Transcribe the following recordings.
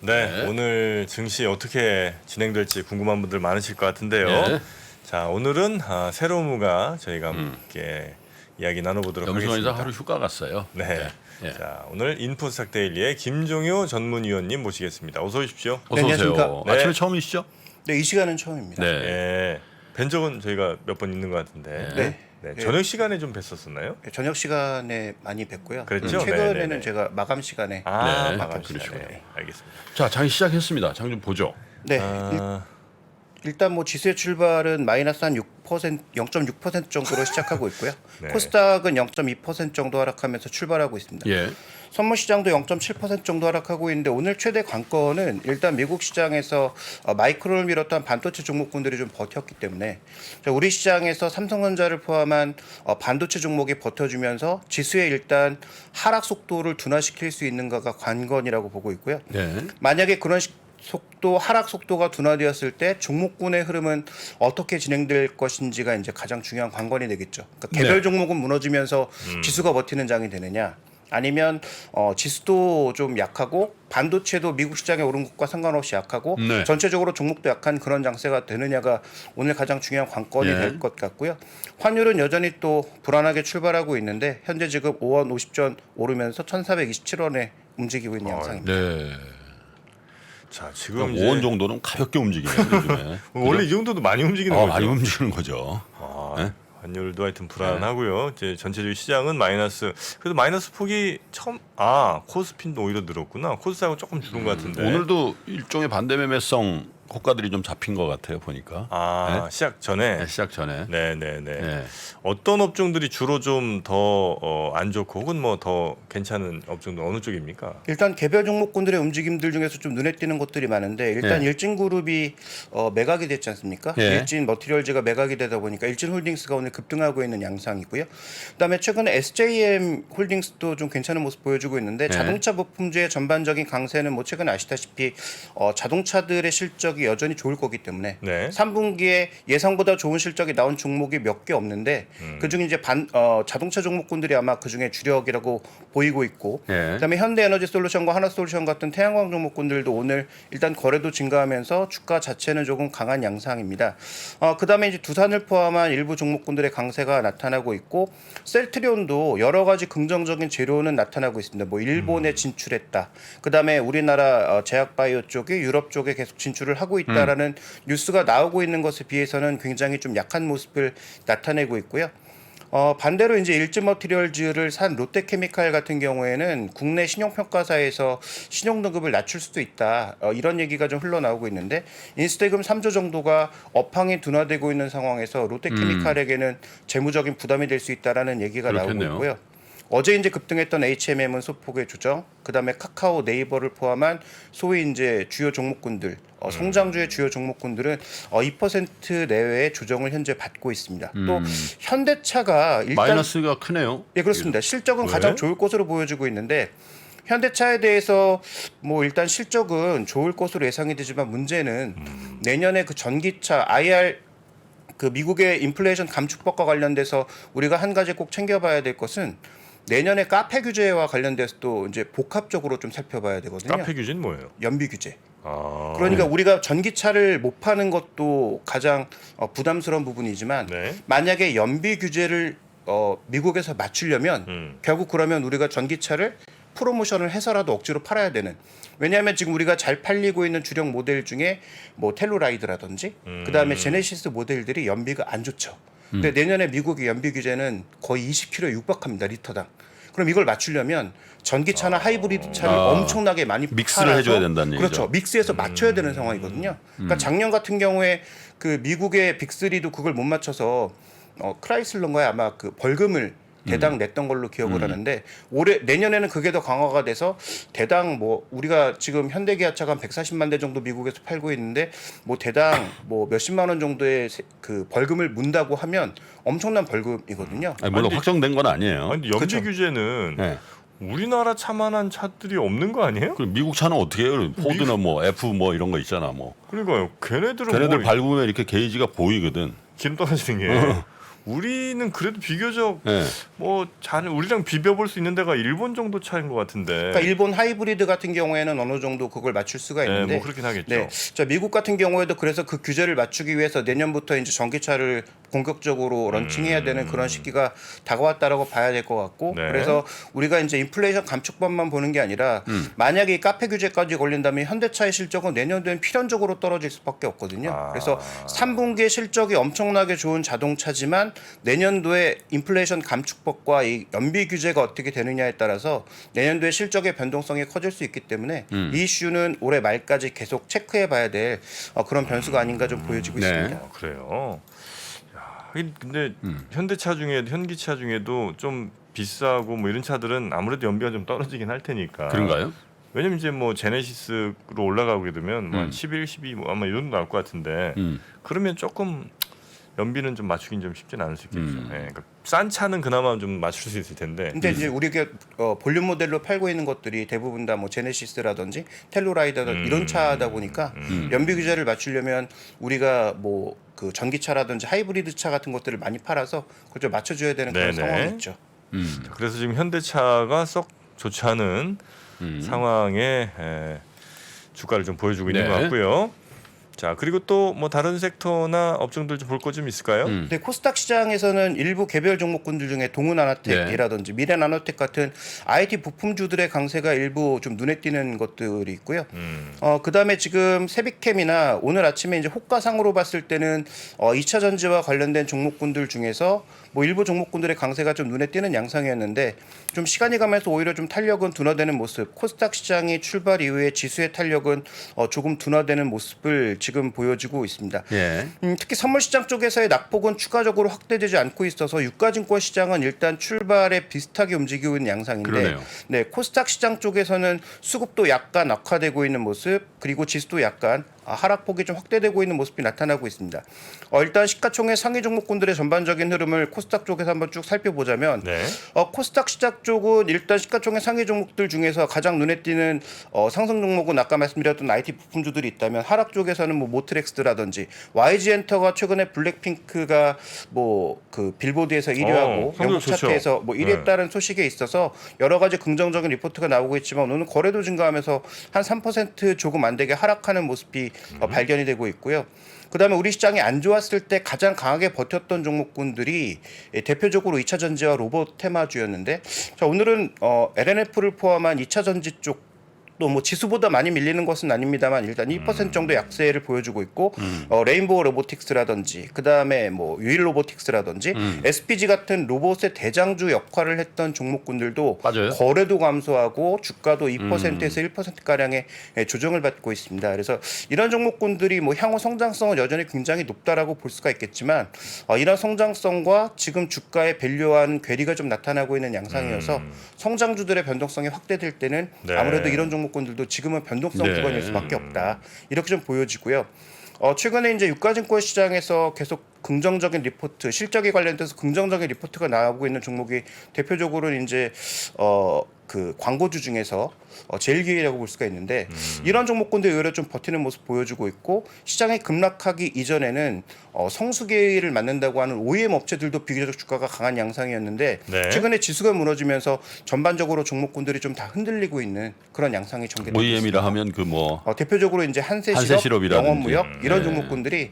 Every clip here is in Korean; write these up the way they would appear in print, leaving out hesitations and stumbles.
네, 오늘 증시 어떻게 진행될지 궁금한 분들 많으실 것 같은데요. 네. 자, 오늘은 새로무가 저희가 함께 이야기 나눠보도록 염승환 하겠습니다. 이사 하루 휴가 갔어요. 네. 예. 자, 오늘 인포스탁 데일리의 김종효 전문위원님 모시겠습니다. 어서 오십시오. 어서 오세요. 안녕하십니까? 네. 아침에 처음이시죠? 네, 이 시간은 처음입니다. 네. 예. 뵌 적은 저희가 몇 번 있는 것 같은데. 네. 네, 네. 저녁 시간에 좀 뵀었었나요? 저녁 시간에 많이 뵙고요. 그랬죠? 최근에는 네네네. 제가 마감 시간에 아, 네, 마감 그러시군요. 시간에. 알겠습니다. 자, 장 시작했습니다. 장 좀 보죠. 네, 아, 일단 뭐 지수의 출발은 마이너스 한 6%, 0.6% 정도로 시작하고 있고요. 네. 코스닥은 0.2% 정도 하락하면서 출발하고 있습니다. 예. 선물 시장도 0.7% 정도 하락하고 있는데 오늘 최대 관건은 일단 미국 시장에서 마이크론을 비롯한 반도체 종목군들이 좀 버텼기 때문에 우리 시장에서 삼성전자를 포함한 반도체 종목이 버텨주면서 지수의 일단 하락 속도를 둔화시킬 수 있는가가 관건이라고 보고 있고요. 네. 만약에 그런 속도 하락 속도가 둔화되었을 때 종목군의 흐름은 어떻게 진행될 것인지가 이제 가장 중요한 관건이 되겠죠. 그러니까 개별 네. 종목은 무너지면서 지수가 버티는 장이 되느냐, 아니면 지수도 좀 약하고 반도체도 미국 시장에 오른 것과 상관없이 약하고 네. 전체적으로 종목도 약한 그런 장세가 되느냐가 오늘 가장 중요한 관건이 예. 될 것 같고요. 환율은 여전히 또 불안하게 출발하고 있는데 현재 지금 5원 50전 오르면서 1,427원에 움직이고 있는 양상입니다. 네. 자, 지금 이제 5원 정도는 가볍게 움직이네요. 요즘에. 원래 이 정도도 많이 움직이는 거죠. 많이 움직이는 거죠. 아, 네? 환율도 하여튼 불안하고요. 이제 전체적인 시장은 마이너스. 그래도 마이너스 폭이 처음 코스피도 오히려 늘었구나. 코스닥은 조금 줄은 것 같은데. 오늘도 일종의 반대 매매성 호가들이 좀 잡힌 것 같아요. 보니까. 시작 전에. 네, 시작 전에. 네네네. 네. 어떤 업종들이 주로 좀 더 안 좋고 혹은 뭐 더 괜찮은 업종들 어느 쪽입니까? 일단 개별 종목군들의 움직임들 중에서 좀 눈에 띄는 것들이 많은데 일단 예. 일진그룹이 매각이 됐지 않습니까? 예. 일진 머티리얼즈가 매각이 되다 보니까 일진홀딩스가 오늘 급등하고 있는 양상이고요. 그다음에 최근에 SJM 홀딩스도 좀 괜찮은 모습 보여주고 있는데 자동차 부품주의 전반적인 강세는 뭐 최근 아시다시피 자동차들의 실적이 여전히 좋을 거기 때문에 네. 3분기에 예상보다 좋은 실적이 나온 종목이 몇 개 없는데 그중에 이제 자동차 종목군들이 아마 그중에 주력이라고 보이고 있고 예. 그다음에 현대에너지솔루션과 하나솔루션 같은 태양광 종목군들도 오늘 일단 거래도 증가하면서 주가 자체는 조금 강한 양상입니다. 그다음에 이제 두산을 포함한 일부 종목군들의 강세가 나타나고 있고 셀트리온도 여러 가지 긍정적인 재료는 나타나고 있습니다. 뭐 일본에 진출했다. 그다음에 우리나라 제약바이오 쪽이 유럽 쪽에 계속 진출을 하고 있다라는 뉴스가 나오고 있는 것에 비해서는 굉장히 좀 약한 모습을 나타내고 있고요. 반대로 이제 일진머티리얼즈를 산 롯데케미칼 같은 경우에는 국내 신용평가사에서 신용등급을 낮출 수도 있다. 이런 얘기가 좀 흘러나오고 있는데 인수대금 3조 정도가 업황이 둔화되고 있는 상황에서 롯데케미칼에게는 재무적인 부담이 될 수 있다라는 얘기가 그렇겠네요. 나오고 있고요. 어제 이제 급등했던 HMM은 소폭의 조정, 그다음에 카카오, 네이버를 포함한 소위 이제 주요 종목군들, 성장주의 주요 종목군들은 2% 내외의 조정을 현재 받고 있습니다. 또 현대차가 일단 마이너스가 크네요. 예, 그렇습니다. 실적은 왜? 가장 좋을 것으로 보여지고 있는데 현대차에 대해서 뭐 일단 실적은 좋을 것으로 예상이 되지만 문제는 내년에 그 전기차 IR 그 미국의 인플레이션 감축법과 관련돼서 우리가 한 가지 꼭 챙겨봐야 될 것은 내년에 카페 규제와 관련돼서 또 이제 복합적으로 좀 살펴봐야 되거든요. 카페 규제는 뭐예요? 연비 규제. 아, 그러니까 우리가 전기차를 못 파는 것도 가장 부담스러운 부분이지만 네. 만약에 연비 규제를 미국에서 맞추려면 결국 그러면 우리가 전기차를 프로모션을 해서라도 억지로 팔아야 되는. 왜냐하면 지금 우리가 잘 팔리고 있는 주력 모델 중에 뭐 텔루라이드라든지 그다음에 제네시스 모델들이 연비가 안 좋죠. 근데 내년에 미국의 연비 규제는 거의 20km에 육박합니다. 리터당. 그럼 이걸 맞추려면 전기차나 하이브리드 차를 엄청나게 많이 믹스를 팔아서 해줘야 된다는 얘기죠. 그렇죠. 믹스해서 맞춰야 되는 상황이거든요. 그러니까 작년 같은 경우에 그 미국의 빅3도 그걸 못 맞춰서 크라이슬러인가에 아마 그 벌금을 대당 냈던 걸로 기억을 하는데 내년에는 그게 더 강화가 돼서 대당 뭐 우리가 지금 현대기아차가 한 140만 대 정도 미국에서 팔고 있는데 뭐 대당 뭐 몇십만 원 정도의 그 벌금을 문다고 하면 엄청난 벌금이거든요. 아니, 물론 확정된 건 아니에요. 아니, 연비 그쵸. 규제는 네. 우리나라 차만한 차들이 없는 거 아니에요? 그럼 미국 차는 어떻게 해요? 포드나 뭐 F 뭐 이런 거 있잖아. 뭐 그러니까요. 걔네들은 걔네들 뭐 밟으면 이렇게 게이지가 보이거든. 기름 떨어지는 게 우리는 그래도 비교적 네. 뭐 잘 우리랑 비벼볼 수 있는 데가 일본 정도 차이인 것 같은데. 그러니까 일본 하이브리드 같은 경우에는 어느 정도 그걸 맞출 수가 네, 있는데 뭐 그렇긴 하겠죠. 네, 자 미국 같은 경우에도 그래서 그 규제를 맞추기 위해서 내년부터 이제 전기차를 본격적으로 런칭해야 되는 그런 시기가 다가왔다라고 봐야 될 것 같고 네. 그래서 우리가 이제 인플레이션 감축법만 보는 게 아니라 만약에 이 카페 규제까지 걸린다면 현대차의 실적은 내년도엔 필연적으로 떨어질 수밖에 없거든요. 아. 그래서 3분기의 실적이 엄청나게 좋은 자동차지만 내년도에 인플레이션 감축법과 이 연비 규제가 어떻게 되느냐에 따라서 내년도에 실적의 변동성이 커질 수 있기 때문에 이 이슈는 올해 말까지 계속 체크해봐야 될 그런 변수가 아닌가 좀 보여지고 네. 있습니다. 그래요. 야, 하긴 근데 현대차 중에 현기차 중에도 좀 비싸고 뭐 이런 차들은 아무래도 연비가 좀 떨어지긴 할 테니까. 그런가요? 왜냐면 이제 뭐 제네시스로 올라가게 되면 뭐 한 11, 12 뭐 아마 이 정도 나올 것 같은데 그러면 조금 연비는 좀 맞추긴 좀 쉽진 않을 수 있겠죠. 예, 그러니까 싼 차는 그나마 좀 맞출 수 있을 텐데. 근데 이제 우리가 볼륨 모델로 팔고 있는 것들이 대부분 다 뭐 제네시스라든지 텔로라이더든 이런 차다 보니까 연비 규제를 맞추려면 우리가 뭐 그 전기차라든지 하이브리드 차 같은 것들을 많이 팔아서 그걸 좀 맞춰줘야 되는 그런 네네. 상황이 있죠. 자, 그래서 지금 현대차가 썩 좋지 않은 상황에 주가를 좀 보여주고 있는 네. 것 같고요. 자 그리고 또 뭐 다른 섹터나 업종들 좀 볼 거 좀 있을까요? 근데 코스닥 시장에서는 일부 개별 종목군들 중에 동훈나노텍이라든지 미래나노텍 같은 IT 부품주들의 강세가 일부 좀 눈에 띄는 것들이 있고요. 그다음에 지금 세비캠이나 오늘 아침에 이제 호가상으로 봤을 때는 2차 전지와 관련된 종목군들 중에서 뭐 일부 종목군들의 강세가 좀 눈에 띄는 양상이었는데 좀 시간이 가면서 오히려 좀 탄력은 둔화되는 모습. 코스닥 시장이 출발 이후에 지수의 탄력은 조금 둔화되는 모습을 지금 보여주고 있습니다. 예. 특히 선물 시장 쪽에서의 낙폭은 추가적으로 확대되지 않고 있어서 유가증권 시장은 일단 출발에 비슷하게 움직이고 있는 양상인데 그러네요. 네, 코스닥 시장 쪽에서는 수급도 약간 악화되고 있는 모습 그리고 지수도 약간 하락폭이 좀 확대되고 있는 모습이 나타나고 있습니다. 일단 시가총액 상위 종목군들의 전반적인 흐름을 코스닥 쪽에서 한번 쭉 살펴보자면 네. 코스닥 시장 쪽은 일단 시가총액 상위 종목들 중에서 가장 눈에 띄는 상승 종목은 아까 말씀드렸던 IT 부품주들이 있다면 하락 쪽에서는 뭐 모트렉스라든지 YG엔터가 최근에 블랙핑크가 뭐 그 빌보드에서 1위하고 성적 영국 좋죠. 차트에서 뭐 1위했다는 소식에 있어서 여러 가지 긍정적인 리포트가 나오고 있지만 오늘 거래도 증가하면서 한 3% 조금 안 되게 하락하는 모습이 발견이 되고 있고요. 그다음에 우리 시장이 안 좋았을 때 가장 강하게 버텼던 종목군들이 대표적으로 2차 전지와 로봇 테마주였는데 자, 오늘은 LNF를 포함한 2차 전지 쪽 또 뭐 지수보다 많이 밀리는 것은 아닙니다만 일단 2% 정도 약세를 보여주고 있고 레인보우 로보틱스라든지 그다음에 뭐 유일 로보틱스라든지 SPG 같은 로봇의 대장주 역할을 했던 종목군들도 맞아요. 거래도 감소하고 주가도 2%에서 1% 가량의 조정을 받고 있습니다. 그래서 이런 종목군들이 뭐 향후 성장성은 여전히 굉장히 높다라고 볼 수가 있겠지만 이런 성장성과 지금 주가의 밸류와는 괴리가 좀 나타나고 있는 양상이어서 성장주들의 변동성이 확대될 때는 네. 아무래도 이런 종목군들도 지금은 변동성 네. 구간일 수밖에 없다. 이렇게 좀 보여지고요. 최근에 이제 유가증권 시장에서 계속 긍정적인 리포트, 실적에 관련돼서 긍정적인 리포트가 나오고 있는 종목이 대표적으로 이제 그 광고주 중에서 제일기회라고 볼 수가 있는데 이런 종목군들 의외로 좀 버티는 모습 보여주고 있고 시장에 급락하기 이전에는 성수기를 맞는다고 하는 OEM 업체들도 비교적 주가가 강한 양상이었는데 네. 최근에 지수가 무너지면서 전반적으로 종목군들이 좀 다 흔들리고 있는 그런 양상이 전개되고 있습니다. OEM이라 하면 그 뭐 대표적으로 이제 한세실업, 한세실업이라든지. 영업무역 이런 네. 종목군들이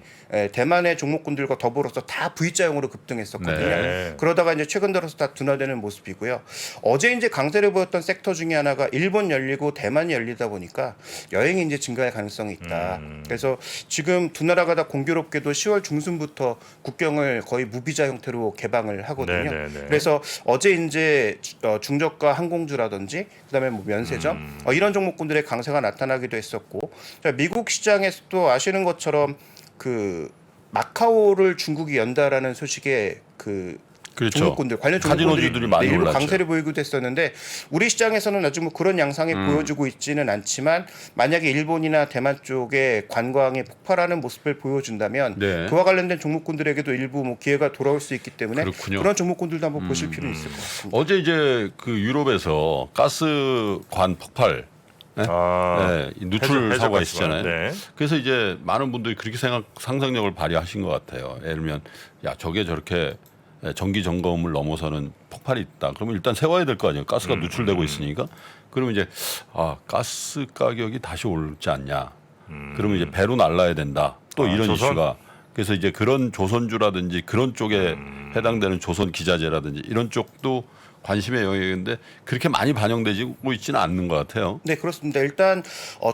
대만의 종목군들과 더불어서 다 V자형으로 급등했었거든요. 네. 그러다가 이제 최근 들어서 다 둔화되는 모습이고요. 어제 이제 강세를 보였던 섹터 중에 하나가 일본 열리고 대만이 열리다 보니까 여행이 이제 증가할 가능성이 있다. 그래서 지금 두 나라가 다 공교롭게도 10월 중순부터 국경을 거의 무비자 형태로 개방을 하거든요. 네, 네, 네. 그래서 어제 이제 중저가 항공주라든지 그다음에 뭐 면세점 이런 종목군들의 강세가 나타나기도 했었고 자, 미국 시장에서도 아시는 것처럼 그 마카오를 중국이 연다라는 소식에 그 그렇죠. 종목군들 관련 카지노주들이 종목군들이 많이 일부 올랐죠. 강세를 보이기도 했었는데 우리 시장에서는 아직 뭐 그런 양상이 보여주고 있지는 않지만 만약에 일본이나 대만 쪽에 관광이 폭발하는 모습을 보여준다면 네. 그와 관련된 종목군들에게도 일부 뭐 기회가 돌아올 수 있기 때문에 그렇군요. 그런 종목군들도 한번 보실 필요는 있을 것 같습니다. 어제 이제 그 유럽에서 가스관 폭발 네, 이 누출 해저 사고가 가스관. 있었잖아요. 네. 그래서 이제 많은 분들이 그렇게 상상력을 발휘하신 것 같아요. 예를 들면 야 저게 저렇게 정기 점검을 넘어서는 폭발이 있다. 그러면 일단 세워야 될 거 아니에요. 가스가 누출되고 있으니까. 그러면 이제 가스 가격이 다시 오르지 않냐. 그러면 이제 배로 날라야 된다. 또 이런 조선? 이슈가. 그래서 이제 그런 조선주라든지 그런 쪽에 해당되는 조선 기자재라든지 이런 쪽도 관심의 영역인데 그렇게 많이 반영되고 있지는 않는 것 같아요. 네, 그렇습니다. 일단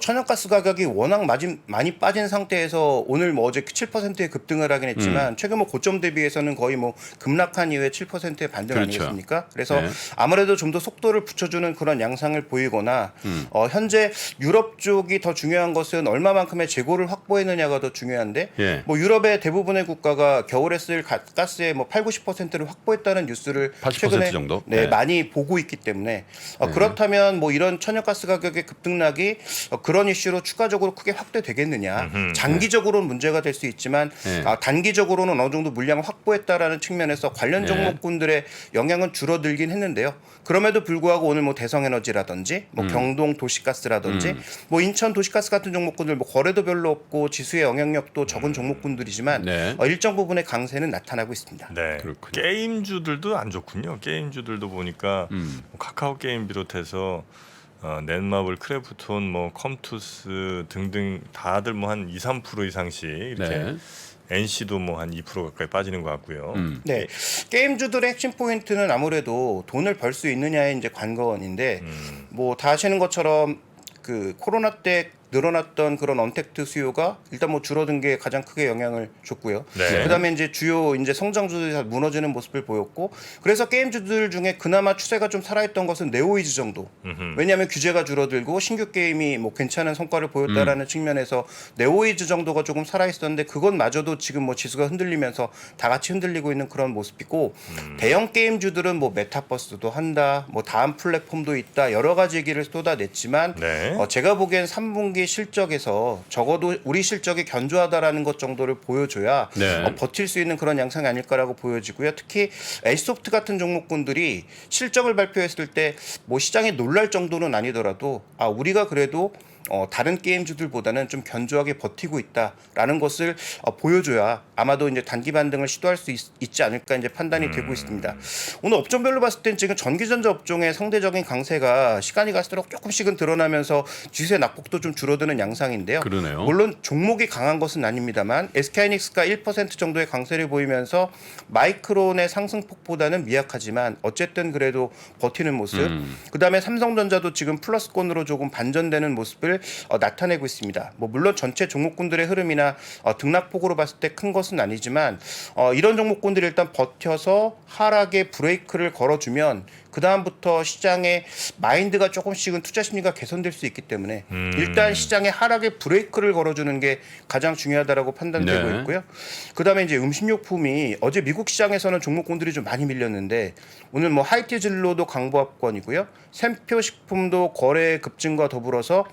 천연가스 가격이 워낙 많이 빠진 상태에서 오늘 뭐 어제 7%의 급등을 하긴 했지만 최근 뭐 고점 대비해서는 거의 뭐 급락한 이후에 7%의 반등 그렇죠. 아니겠습니까? 그래서 네. 아무래도 좀 더 속도를 붙여주는 그런 양상을 보이거나 현재 유럽 쪽이 더 중요한 것은 얼마만큼의 재고를 확보했느냐가 더 중요한데 예. 뭐 유럽의 대부분의 국가가 겨울에 쓸 가스의 뭐 80-90%를 확보했다는 뉴스를 80% 최근에 정도? 네, 네. 많이 보고 있기 때문에 그렇다면 뭐 이런 천연가스 가격의 급등락이 그런 이슈로 추가적으로 크게 확대되겠느냐. 장기적으로는 문제가 될 수 있지만 네. 단기적으로는 어느 정도 물량을 확보했다라는 측면에서 관련 네. 종목군들의 영향은 줄어들긴 했는데요. 그럼에도 불구하고 오늘 뭐 대성에너지라든지 뭐 경동 도시가스라든지 뭐 인천 도시가스 같은 종목군들 뭐 거래도 별로 없고 지수의 영향력도 적은 종목군들이지만 네. 일정 부분의 강세는 나타나고 있습니다. 네. 그렇군요. 게임주들도 안 좋군요. 게임주들도 보니까 뭐 카카오 게임 비롯해서 넷마블, 크래프톤, 뭐 컴투스 등등 다들 뭐 한 2-3% 이상씩 이렇게 네. NC도 뭐 한 2% 가까이 빠지는 것 같고요. 네, 게임주들의 핵심 포인트는 아무래도 돈을 벌 수 있느냐의 이제 관건인데 뭐 다 아시는 것처럼 그 코로나 때 늘어났던 그런 언택트 수요가 일단 뭐 줄어든 게 가장 크게 영향을 줬고요. 네. 그다음에 이제 주요 이제 성장주들이 다 무너지는 모습을 보였고, 그래서 게임주들 중에 그나마 추세가 좀 살아있던 것은 네오이즈 정도. 왜냐하면 규제가 줄어들고 신규 게임이 뭐 괜찮은 성과를 보였다라는 측면에서 네오이즈 정도가 조금 살아있었는데 그것마저도 지금 뭐 지수가 흔들리면서 다 같이 흔들리고 있는 그런 모습이고, 대형 게임주들은 뭐 메타버스도 한다, 뭐 다음 플랫폼도 있다, 여러 가지 얘기를 쏟아냈지만 네. 제가 보기엔 3분기 실적에서 적어도 우리 실적이 견조하다라는 것 정도를 보여줘야 네. 버틸 수 있는 그런 양상이 아닐까라고 보여지고요. 특히 H소프트 같은 종목군들이 실적을 발표했을 때 뭐 시장이 놀랄 정도는 아니더라도 우리가 그래도 다른 게임주들보다는 좀 견조하게 버티고 있다라는 것을 보여줘야 아마도 이제 단기 반등을 시도할 수 있지 않을까 이제 판단이 되고 있습니다. 오늘 업종별로 봤을 땐 지금 전기전자 업종의 상대적인 강세가 시간이 갈수록 조금씩은 드러나면서 지수의 낙폭도 좀 줄어드는 양상인데요. 그러네요. 물론 종목이 강한 것은 아닙니다만 SK하이닉스가 1% 정도의 강세를 보이면서 마이크론의 상승폭보다는 미약하지만 어쨌든 그래도 버티는 모습. 그다음에 삼성전자도 지금 플러스권으로 조금 반전되는 모습을 나타내고 있습니다. 뭐 물론 전체 종목군들의 흐름이나 등락폭으로 봤을 때 큰 것은 아니지만 이런 종목군들이 일단 버텨서 하락에 브레이크를 걸어주면 그 다음부터 시장의 마인드가 조금씩은 투자 심리가 개선될 수 있기 때문에 일단 시장의 하락에 브레이크를 걸어주는 게 가장 중요하다라고 판단되고 네. 있고요. 그 다음에 이제 음식료품이 어제 미국 시장에서는 종목군들이 좀 많이 밀렸는데 오늘 뭐 하이티 진로도 강보합권이고요. 샘표 식품도 거래 급증과 더불어서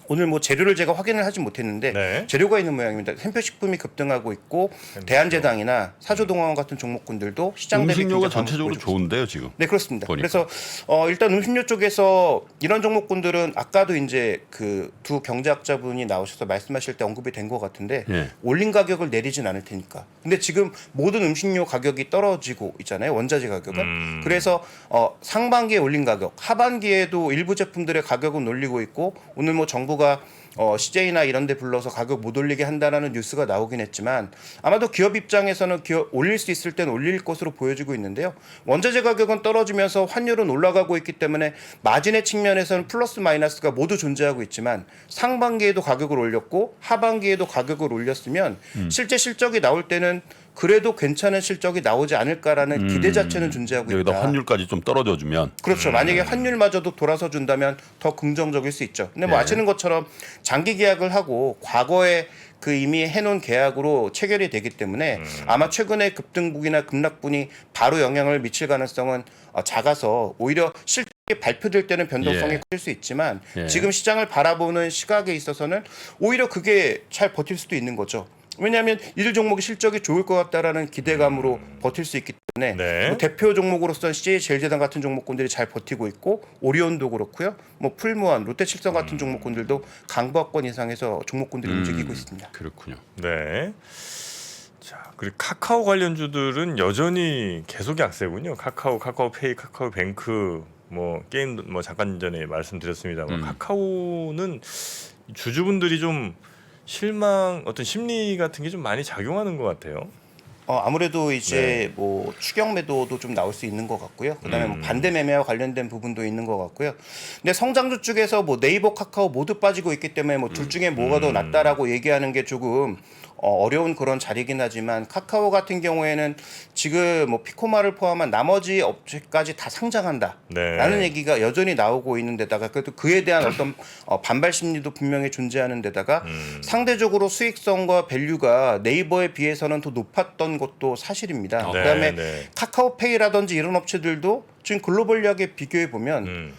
오늘 뭐 재료를 제가 확인을 하지 못했는데 네. 재료가 있는 모양입니다. 샘표식품이 급등하고 있고 대한제당이나 사조동화원 같은 종목군들도 시장 대비 음식료가 굉장히 전체적으로 강세를 보여주고 좋은데요 지금. 네, 그렇습니다. 보니까. 그래서 일단 음식료 쪽에서 이런 종목군들은 아까도 이제 그 두 경제학자분이 나오셔서 말씀하실 때 언급이 된 것 같은데 예. 올린 가격을 내리진 않을 테니까. 근데 지금 모든 음식료 가격이 떨어지고 있잖아요. 원자재 가격은. 그래서 상반기에 올린 가격, 하반기에도 일부 제품들의 가격은 올리고 있고 오늘 뭐 정부가 CJ나 이런 데 불러서 가격 못 올리게 한다라는 뉴스가 나오긴 했지만 아마도 기업 입장에서는 올릴 수 있을 땐 올릴 것으로 보여지고 있는데요. 원자재 가격은 떨어지면서 환율은 올라가고 있기 때문에 마진의 측면에서는 플러스 마이너스가 모두 존재하고 있지만 상반기에도 가격을 올렸고 하반기에도 가격을 올렸으면 실제 실적이 나올 때는 그래도 괜찮은 실적이 나오지 않을까라는 기대 자체는 존재하고 있다. 여기다 환율까지 좀 떨어져주면 그렇죠. 만약에 환율마저도 돌아서 준다면 더 긍정적일 수 있죠. 근데 뭐 네. 아시는 것처럼 장기 계약을 하고 과거에 그 이미 해놓은 계약으로 체결이 되기 때문에 아마 최근에 급등분이나 급락분이 바로 영향을 미칠 가능성은 작아서 오히려 실적이 발표될 때는 변동성이 예. 클 수 있지만 예. 지금 시장을 바라보는 시각에 있어서는 오히려 그게 잘 버틸 수도 있는 거죠. 왜냐하면 이들 종목이 실적이 좋을 것 같다라는 기대감으로 버틸 수 있기 때문에 네. 뭐 대표 종목으로서는 CJ제일제당 같은 종목군들이 잘 버티고 있고 오리온도 그렇고요. 뭐 풀무원, 롯데칠성 같은 종목군들도 강보합권 이상에서 종목군들이 움직이고 있습니다. 그렇군요. 네. 자, 그리고 카카오 관련주들은 여전히 계속 약세군요. 카카오페이, 카카오뱅크 뭐 게임 뭐 잠깐 전에 말씀드렸습니다만 카카오는 주주분들이 좀 실망 어떤 심리 같은 게 좀 많이 작용하는 것 같아요. 아무래도 이제 뭐 추격 매도도 좀 나올 수 있는 것 같고요. 그다음에 뭐 반대 매매와 관련된 부분도 있는 것 같고요. 근데 성장주 쪽에서 뭐 네이버, 카카오 모두 빠지고 있기 때문에 뭐 둘 중에 뭐가 더 낫다라고 얘기하는 게 조금 어려운 그런 자리긴 하지만 카카오 같은 경우에는 지금 뭐 피코마를 포함한 나머지 업체까지 다 상장한다라는 네. 얘기가 여전히 나오고 있는 데다가 그래도 그에 대한 어떤 반발 심리도 분명히 존재하는 데다가 상대적으로 수익성과 밸류가 네이버에 비해서는 더 높았던 것도 사실입니다. 네, 그다음에 네. 카카오페이라든지 이런 업체들도 지금 글로벌하게 비교해 보면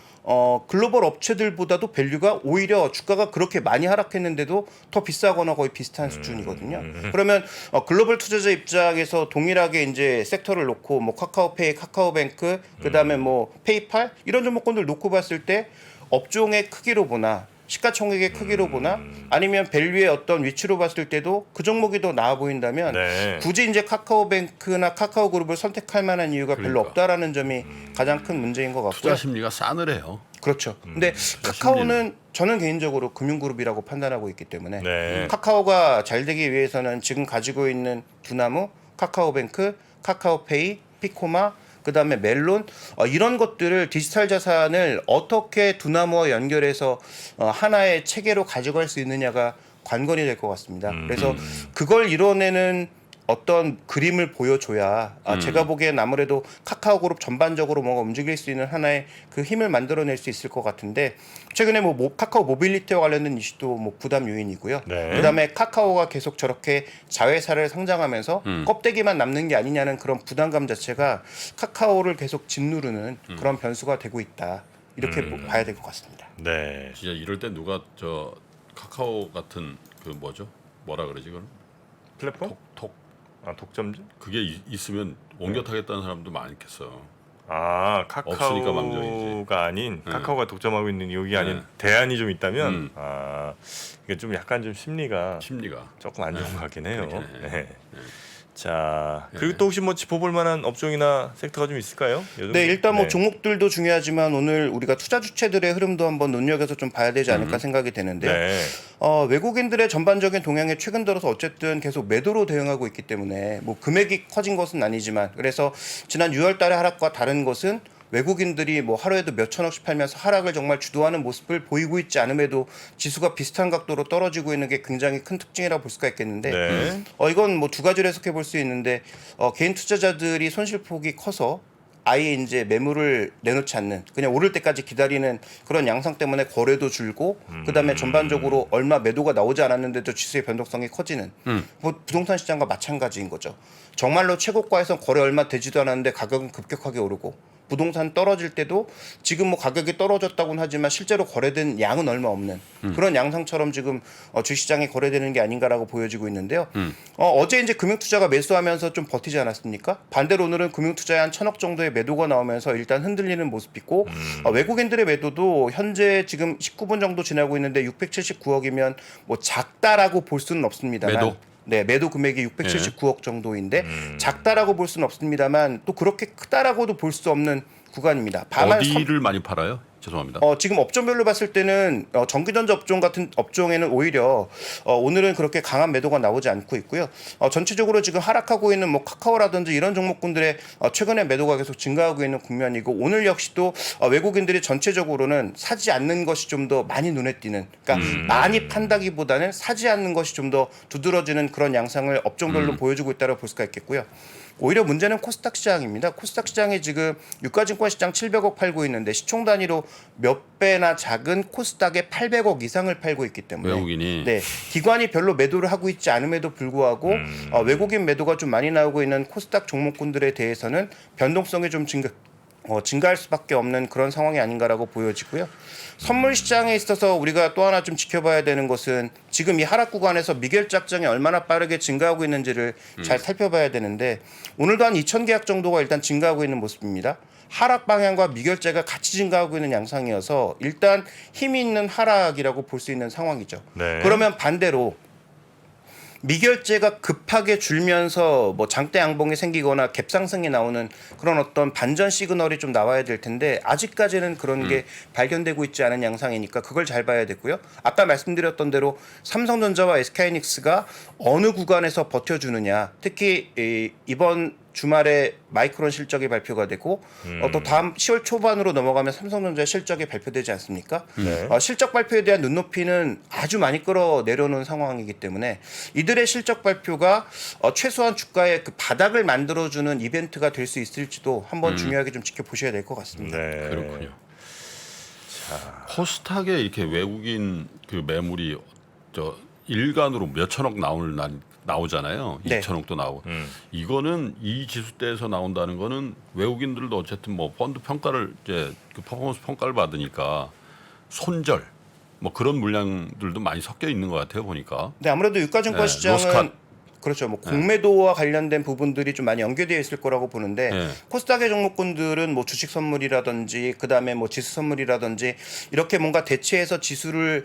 글로벌 업체들보다도 밸류가 오히려 주가가 그렇게 많이 하락했는데도 더 비싸거나 거의 비슷한 수준이거든요. 그러면 글로벌 투자자 입장에서 동일하게 이제 섹터를 놓고 뭐 카카오페이, 카카오뱅크, 그다음에 뭐 페이팔 이런 종목군들 놓고 봤을 때 업종의 크기로 보나 시가총액의 크기로 보나 아니면 밸류의 어떤 위치로 봤을 때도 그 종목이 더 나아 보인다면 네. 굳이 이제 카카오뱅크나 카카오그룹을 선택할 만한 이유가 별로 그러니까. 없다라는 점이 가장 큰 문제인 것 같고요. 투자 심리가 싸늘해요. 그렇죠. 근데 카카오는 저는 개인적으로 금융그룹이라고 판단하고 있기 때문에 네. 카카오가 잘 되기 위해서는 지금 가지고 있는 두나무, 카카오뱅크, 카카오페이, 피코마, 그다음에 멜론 이런 것들을 디지털 자산을 어떻게 두나무와 연결해서 하나의 체계로 가져갈 수 있느냐가 관건이 될 것 같습니다. 그래서 그걸 이뤄내는 어떤 그림을 보여줘야 제가 보기엔 아무래도 카카오그룹 전반적으로 뭔가 움직일 수 있는 하나의 그 힘을 만들어낼 수 있을 것 같은데 최근에 뭐 카카오 모빌리티와 관련된 이슈도 뭐 부담 요인이고요. 네. 그다음에 카카오가 계속 저렇게 자회사를 상장하면서 껍데기만 남는 게 아니냐는 그런 부담감 자체가 카카오를 계속 짓누르는 그런 변수가 되고 있다. 이렇게 봐야 될 것 같습니다. 네. 진짜 이럴 때 누가 저 카카오 같은 그 뭐라 그러지 그건 플랫폼? 톡 독점주? 그게 있으면 옮겨 타겠다는 사람도 많겠어. 카카오가 없으니까 망정이지. 아닌 카카오가 독점하고 있는 여기 아닌 대안이 좀 있다면 이게 좀 약간 좀 심리가 조금 안 좋은 것 같긴 해요. 그렇긴 해. 네. 자 그리고 또 혹시 뭐 짚어볼 만한 업종이나 섹터가 좀 있을까요? 네, 일단 뭐 종목들도 중요하지만 오늘 우리가 투자 주체들의 흐름도 한번 눈여겨서 좀 봐야 되지 않을까 생각이 되는데요. 네. 외국인들의 전반적인 동향에 최근 들어서 어쨌든 계속 매도로 대응하고 있기 때문에 뭐 금액이 커진 것은 아니지만 그래서 지난 6월달의 하락과 다른 것은 외국인들이 뭐 하루에도 몇 천억씩 팔면서 하락을 정말 주도하는 모습을 보이고 있지 않음에도 지수가 비슷한 각도로 떨어지고 있는 게 굉장히 큰 특징이라고 볼 수가 있겠는데 네. 이건 뭐 두 가지로 해석해 볼 수 있는데 개인 투자자들이 손실폭이 커서 아예 이제 매물을 내놓지 않는 그냥 오를 때까지 기다리는 그런 양상 때문에 거래도 줄고 그다음에 전반적으로 얼마 매도가 나오지 않았는데도 지수의 변동성이 커지는 뭐 부동산 시장과 마찬가지인 거죠. 정말로 최고가에서 거래 얼마 되지도 않았는데 가격은 급격하게 오르고 부동산 떨어질 때도 지금 뭐 가격이 떨어졌다고는 하지만 실제로 거래된 양은 얼마 없는 그런 양상처럼 지금 주시장에 거래되는 게 아닌가라고 보여지고 있는데요. 어제 이제 금융투자가 매수하면서 좀 버티지 않았습니까? 반대로 오늘은 금융투자에 한 1,000억 정도의 매도가 나오면서 일단 흔들리는 모습 있고 외국인들의 매도도 현재 지금 19분 정도 지나고 있는데 679억이면 뭐 작다라고 볼 수는 없습니다만 매도? 네, 매도 금액이 679억 정도인데 작다라고 볼 수는 없습니다만 또 그렇게 크다라고도 볼 수 없는 구간입니다. 어디를 많이 팔아요? 죄송합니다. 지금 업종별로 봤을 때는 전기전자 업종 같은 업종에는 오히려 오늘은 그렇게 강한 매도가 나오지 않고 있고요. 전체적으로 지금 하락하고 있는 뭐 카카오라든지 이런 종목군들의 최근에 매도가 계속 증가하고 있는 국면이고 오늘 역시도 외국인들이 전체적으로는 사지 않는 것이 좀 더 많이 눈에 띄는 그러니까 많이 판다기보다는 사지 않는 것이 좀 더 두드러지는 그런 양상을 업종별로 보여주고 있다고 볼 수가 있겠고요. 오히려 문제는 코스닥 시장입니다. 코스닥 시장이 지금 유가증권 시장 700억 팔고 있는데 시총 단위로 몇 배나 작은 코스닥에 800억 이상을 팔고 있기 때문에 외국인이 네, 기관이 별로 매도를 하고 있지 않음에도 불구하고 외국인 매도가 좀 많이 나오고 있는 코스닥 종목군들에 대해서는 변동성이 좀 증가할 수밖에 없는 그런 상황이 아닌가라고 보여지고요. 선물 시장에 있어서 우리가 또 하나 좀 지켜봐야 되는 것은 지금 이 하락 구간에서 미결 확정이 얼마나 빠르게 증가하고 있는지를 잘 살펴봐야 되는데 오늘도 한 2,000계약 정도가 일단 증가하고 있는 모습입니다. 하락 방향과 미결제가 같이 증가하고 있는 양상이어서 일단 힘이 있는 하락이라고 볼 수 있는 상황이죠. 네. 그러면 반대로 미결제가 급하게 줄면서 뭐 장대 양봉이 생기거나 갭 상승이 나오는 그런 어떤 반전 시그널이 좀 나와야 될 텐데 아직까지는 그런 게 발견되고 있지 않은 양상이니까 그걸 잘 봐야 되고요. 아까 말씀드렸던 대로 삼성전자와 SK하이닉스가 어느 구간에서 버텨주느냐, 특히 이번 주말에 마이크론 실적이 발표가 되고 또 다음 10월 초반으로 넘어가면 삼성전자 실적이 발표되지 않습니까? 네. 실적 발표에 대한 눈높이는 아주 많이 끌어내려놓은 상황이기 때문에 이들의 실적 발표가 최소한 주가의 그 바닥을 만들어주는 이벤트가 될 수 있을지도 한번 중요하게 좀 지켜보셔야 될 것 같습니다. 네. 그렇군요. 코스닥에 이렇게 외국인 그 매물이 저 일간으로 몇 천억 나오잖아요. 네. 2천억도 나오고. 이거는 이 지수대에서 나온다는 거는 외국인들도 어쨌든 뭐 펀드 평가를 이제 그 퍼포먼스 평가를 받으니까 손절 뭐 그런 물량들도 많이 섞여 있는 것 같아요 보니까. 네, 아무래도 유가증권 네, 시장은 로스캇. 그렇죠. 뭐 공매도와 관련된 부분들이 좀 많이 연계되어 있을 거라고 보는데 네. 코스닥의 종목군들은 뭐 주식 선물이라든지 그다음에 뭐 지수 선물이라든지 이렇게 뭔가 대체해서 지수를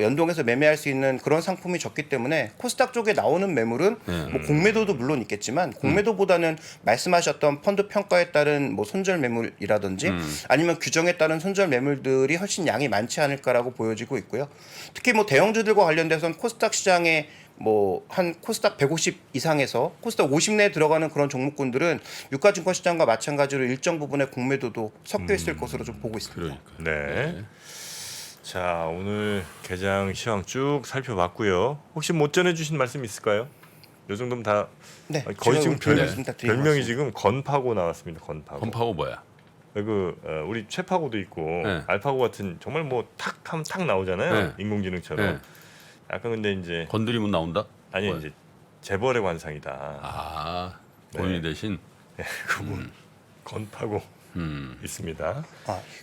연동해서 매매할 수 있는 그런 상품이 적기 때문에 코스닥 쪽에 나오는 매물은 뭐 공매도도 물론 있겠지만 공매도보다는 말씀하셨던 펀드 평가에 따른 뭐 손절 매물이라든지 아니면 규정에 따른 손절 매물들이 훨씬 양이 많지 않을까라고 보여지고 있고요. 특히 뭐 대형주들과 관련돼서는 코스닥 시장에 뭐 한 코스닥 150 이상에서 코스닥 50 내에 들어가는 그런 종목군들은 유가증권 시장과 마찬가지로 일정 부분의 공매도도 섞여 있을 것으로 좀 보고 있습니다. 그러니까. 네. 자, 오늘 개장 시황 쭉 살펴봤고요. 혹시 못 전해주신 말씀 있을까요? 이 정도면 다 네, 거의 지금 별명이 지금 지금 건파고 나왔습니다. 건파고. 건파고 뭐야? 우리 최파고도 있고 네. 알파고 같은 정말 뭐 탁 하면 탁 나오잖아요. 네. 인공지능처럼. 네. 약간 근데 이제 건드리면 나온다? 아니 뭐야? 이제 재벌의 관상이다. 아 본인 네. 대신. 그분 건파고 있습니다.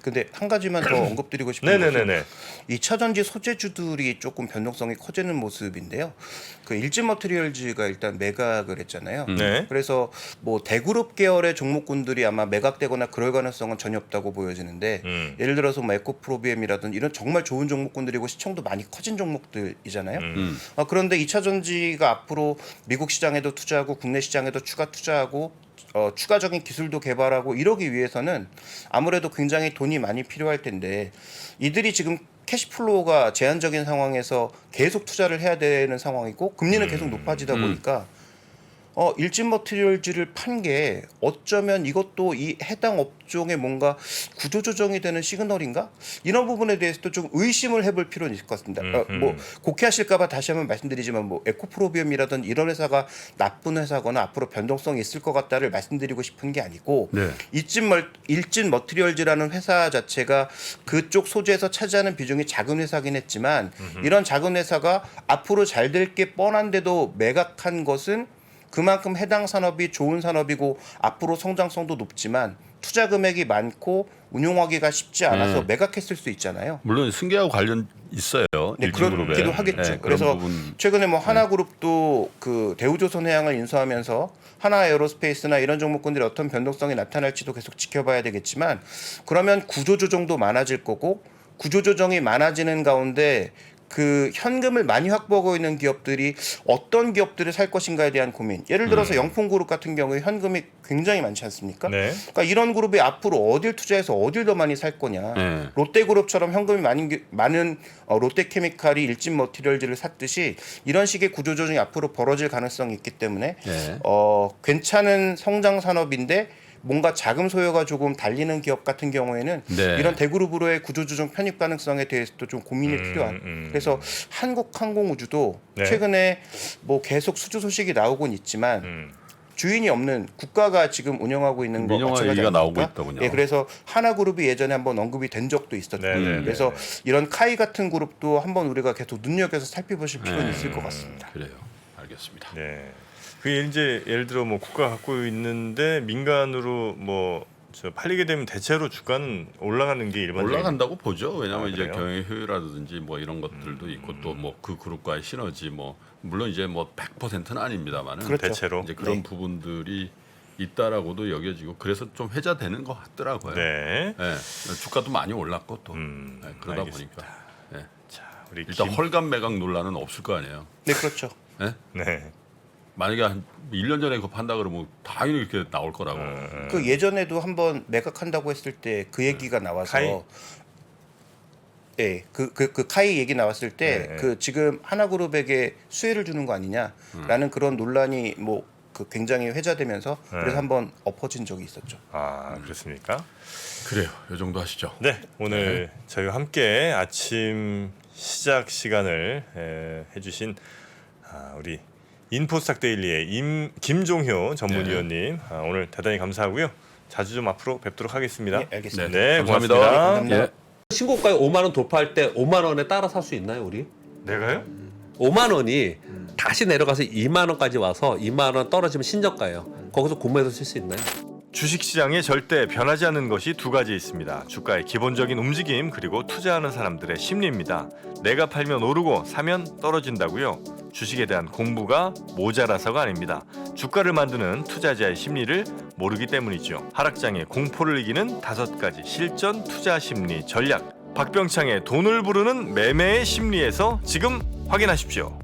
근데 한 가지만 더 언급드리고 싶은 것은 네네네네. 2차 전지 소재주들이 조금 변동성이 커지는 모습인데요. 그 일진 머티리얼즈가 일단 매각을 했잖아요. 네. 그래서 뭐 대그룹 계열의 종목군들이 아마 매각되거나 그럴 가능성은 전혀 없다고 보여지는데 예를 들어서 뭐 에코프로비엠이라든지 이런 정말 좋은 종목군들이고 시총도 많이 커진 종목들이잖아요. 그런데 2차 전지가 앞으로 미국 시장에도 투자하고 국내 시장에도 추가 투자하고 추가적인 기술도 개발하고 이러기 위해서는 아무래도 굉장히 돈이 많이 필요할 텐데 이들이 지금 캐시플로우가 제한적인 상황에서 계속 투자를 해야 되는 상황이고 금리는 계속 높아지다 보니까 일진 머티리얼즈를 판 게 어쩌면 이것도 이 해당 업종에 뭔가 구조조정이 되는 시그널인가? 이런 부분에 대해서도 좀 의심을 해볼 필요는 있을 것 같습니다. 뭐 곡해하실까봐 다시 한번 말씀드리지만 뭐 에코프로비엄이라든지 이런 회사가 나쁜 회사거나 앞으로 변동성이 있을 것 같다를 말씀드리고 싶은 게 아니고 네. 일진 머티리얼즈라는 회사 자체가 그쪽 소재에서 차지하는 비중이 작은 회사긴 했지만 이런 작은 회사가 앞으로 잘 될 게 뻔한데도 매각한 것은 그만큼 해당 산업이 좋은 산업이고 앞으로 성장성도 높지만 투자 금액이 많고 운용하기가 쉽지 않아서 매각했을 수 있잖아요. 물론 승계하고 관련 있어요. 네, 일진그룹에. 그렇기도 하겠죠. 네, 그래서 부분. 최근에 뭐 하나그룹도 그 대우조선해양을 인수하면서 하나에어로스페이스나 이런 종목군들이 어떤 변동성이 나타날지도 계속 지켜봐야 되겠지만 그러면 구조조정도 많아질 거고 구조조정이 많아지는 가운데 그 현금을 많이 확보하고 있는 기업들이 어떤 기업들을 살 것인가에 대한 고민. 예를 들어서 영풍그룹 같은 경우에 현금이 굉장히 많지 않습니까? 네. 그러니까 이런 그룹이 앞으로 어딜 투자해서 어딜 더 많이 살 거냐. 네. 롯데그룹처럼 현금이 많은 롯데케미칼이 일진 머티리얼즈를 샀듯이 이런 식의 구조조정이 앞으로 벌어질 가능성이 있기 때문에 네. 괜찮은 성장 산업인데 뭔가 자금 소요가 조금 달리는 기업 같은 경우에는 네. 이런 대그룹으로의 구조조정 편입 가능성에 대해서도 좀 고민이 필요한. 그래서 한국항공우주도 네. 최근에 뭐 계속 수주 소식이 나오곤 있지만 주인이 없는 국가가 지금 운영하고 있는 거 민영화 마찬가지 얘기가 나오고 아닙니까? 있더군요. 예, 그래서 하나그룹이 예전에 한번 언급이 된 적도 있었고, 네, 네, 그래서 네. 이런 카이 같은 그룹도 한번 우리가 계속 눈여겨서 살펴보실 필요는 있을 것 같습니다. 그래요. 알겠습니다. 네. 그게 이제 예를 들어 뭐 국가 갖고 있는데 민간으로 뭐 저 팔리게 되면 대체로 주가는 올라가는 게 일반적인. 올라간다고 보죠. 왜냐하면 이제 그래요? 경영 효율이라든지 뭐 이런 것들도 있고 또 뭐 그 그룹과의 시너지 뭐 물론 이제 뭐 100%는 아닙니다만은 그렇죠. 대체로. 이제 그런 네. 부분들이 있다라고도 여겨지고 그래서 좀 회자되는 것 같더라고요. 네. 네. 주가도 많이 올랐고 또 그러다 알겠습니다. 보니까 네. 자, 우리 일단 헐감 매각 논란은 없을 거 아니에요. 네, 그렇죠. 예? 네. 만약에 한 1년 전에 그거 판다 그러면 당연히 이렇게 나올 거라고. 그 예전에도 한번 매각한다고 했을 때 그 얘기가 나와서 카이? 예, 그 카이 얘기 나왔을 때 네. 그 지금 하나그룹에게 수혜를 주는 거 아니냐라는 그런 논란이 뭐 그 굉장히 회자되면서 그래서 한번 엎어진 적이 있었죠. 아 그렇습니까? 그래요. 요 정도 하시죠. 네, 오늘 저희와 함께 아침 시작 시간을 해주신 우리 인포스탁 데일리의 김종효 전문위원님 오늘 대단히 감사하고요. 자주 좀 앞으로 뵙도록 하겠습니다. 네, 알겠습니다. 네, 감사합니다. 고맙습니다. 감사합니다. 예. 신고가에 5만 원 돌파할 때 5만 원에 따라 살 수 있나요, 우리? 내가요? 5만 원이 다시 내려가서 2만 원까지 와서 2만 원 떨어지면 신저가예요. 거기서 구매해서 쓸 수 있나요? 주식시장에 절대 변하지 않는 것이 두 가지 있습니다. 주가의 기본적인 움직임 그리고 투자하는 사람들의 심리입니다. 내가 팔면 오르고 사면 떨어진다고요. 주식에 대한 공부가 모자라서가 아닙니다. 주가를 만드는 투자자의 심리를 모르기 때문이죠. 하락장의 공포를 이기는 5가지 실전 투자 심리 전략. 박병창의 돈을 부르는 매매의 심리에서 지금 확인하십시오.